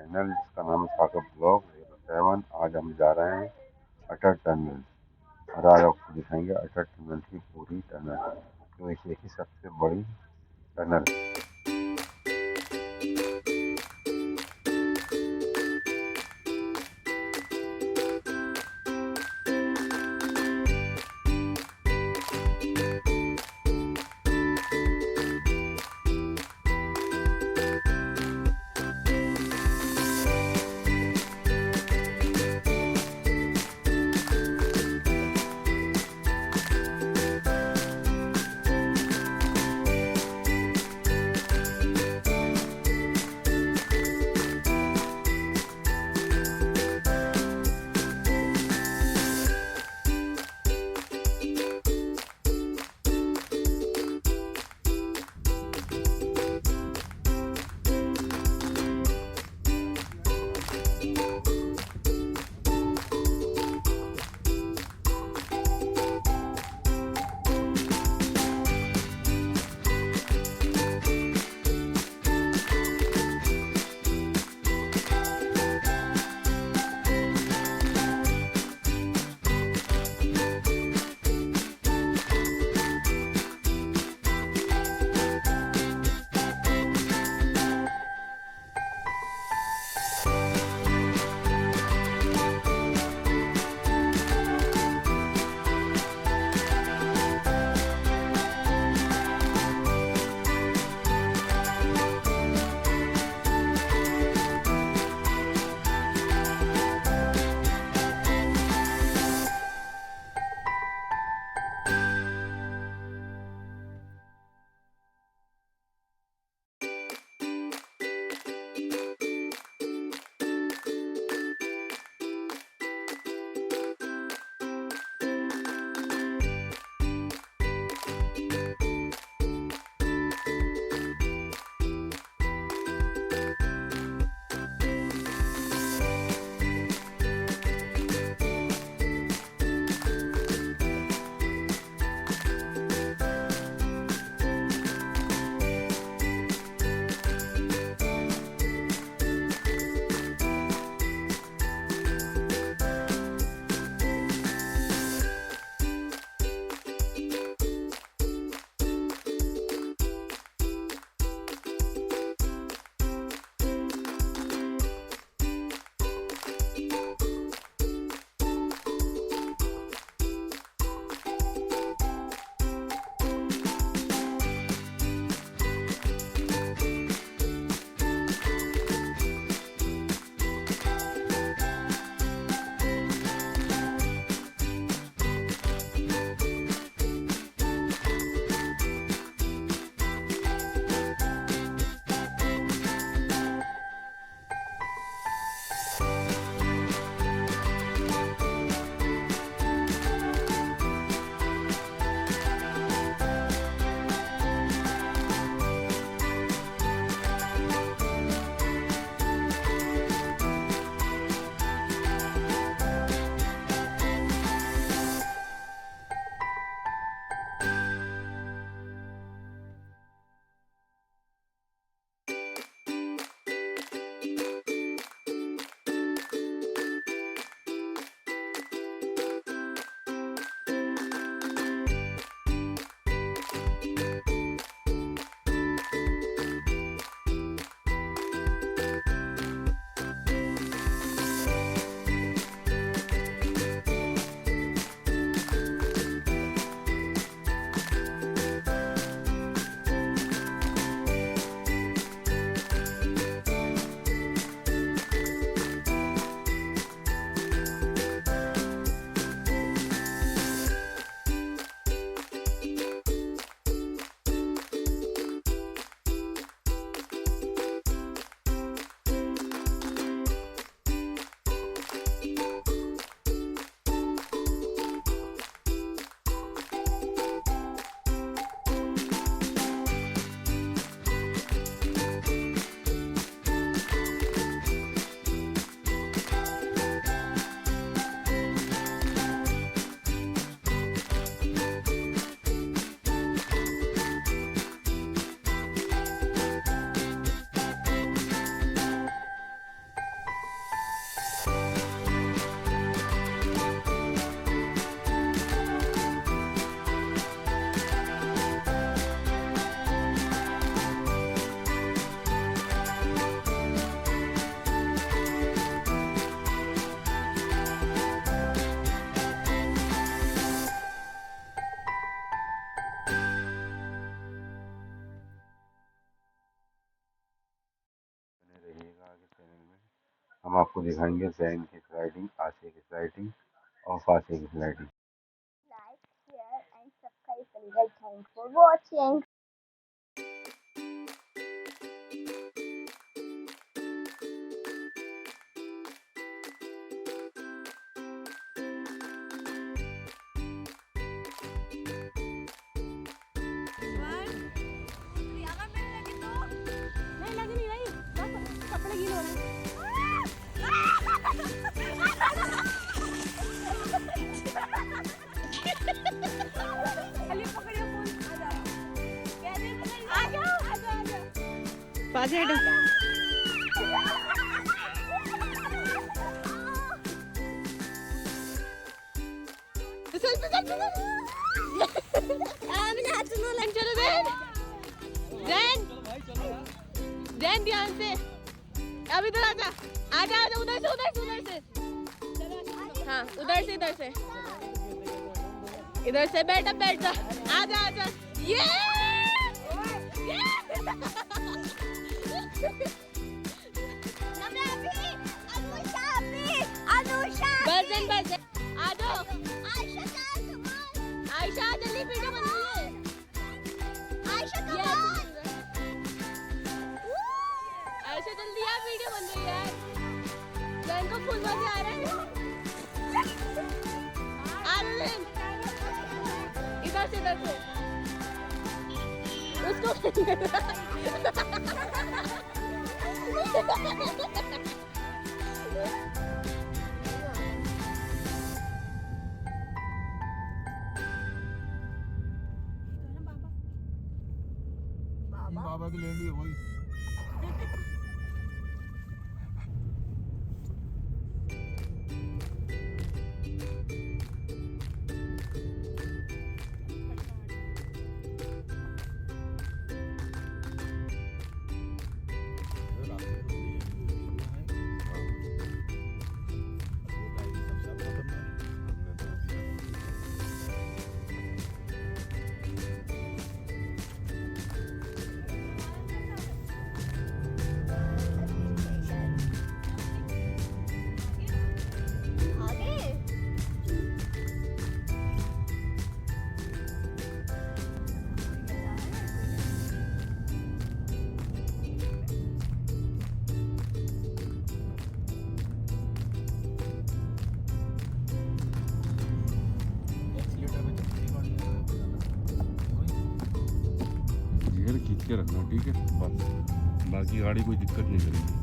Channel जिसका नाम है सागर ब्लॉग 07। आज हम जा रहे हैं अटल टनल और आज आपको दिखाएंगे अटल टनल की पूरी टनल, जो एशिया की सबसे बड़ी टनल। हम आपको दिखाएंगे जैन की स्लाइडिंग, आशे की स्लाइडिंग और फाशे की sliding. Like, share and subscribe करिएगा। Thanks for watching. नहीं लगी, नहीं रही, बस कपड़े गीले हो रहे हैं। चलिए पकड़िए फोन, आ जाओ, आ जाओ। पास हटो। चलो जैन ध्यान से, अब इधर आजा, आजा आजा, उधर से उधर से उधर से, हाँ उधर से इधर से, इधर से बैठ, अब बैठ जा, आजा आजा, ये बस आ जाओ, आयशा जल्दी वीडियो बन रही है, आयशा जल्दी यार वीडियो बन रही है यार, जैन को फुल मजे आ रहे हैं, इधर से उसको बाबा की लेंडी है वही। खींच के रखना, ठीक है, बस बाकी गाड़ी कोई दिक्कत नहीं करेगी।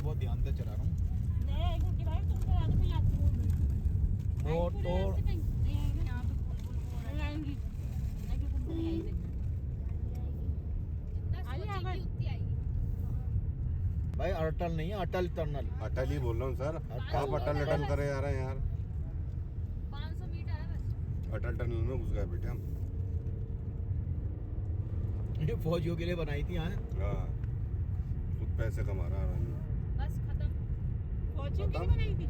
बहुत ध्यान से चला रहा हूँ। वो तो भाई अटल नहीं है, अटल टनल। अटल ही बोल रहा हूँ सर, आप अटल अटल करे जा रहे हैं यार। 500 मीटर है बस। अटल टनल में घुस गए बेटे हम। ये फौजियों के लिए बनाई थी यहाँ। हाँ, खुद पैसे कमा रहा है। बस खत्म। फौजियों के लिए खत्म? बनाई थी।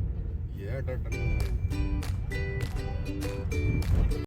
ये है अटल टनल।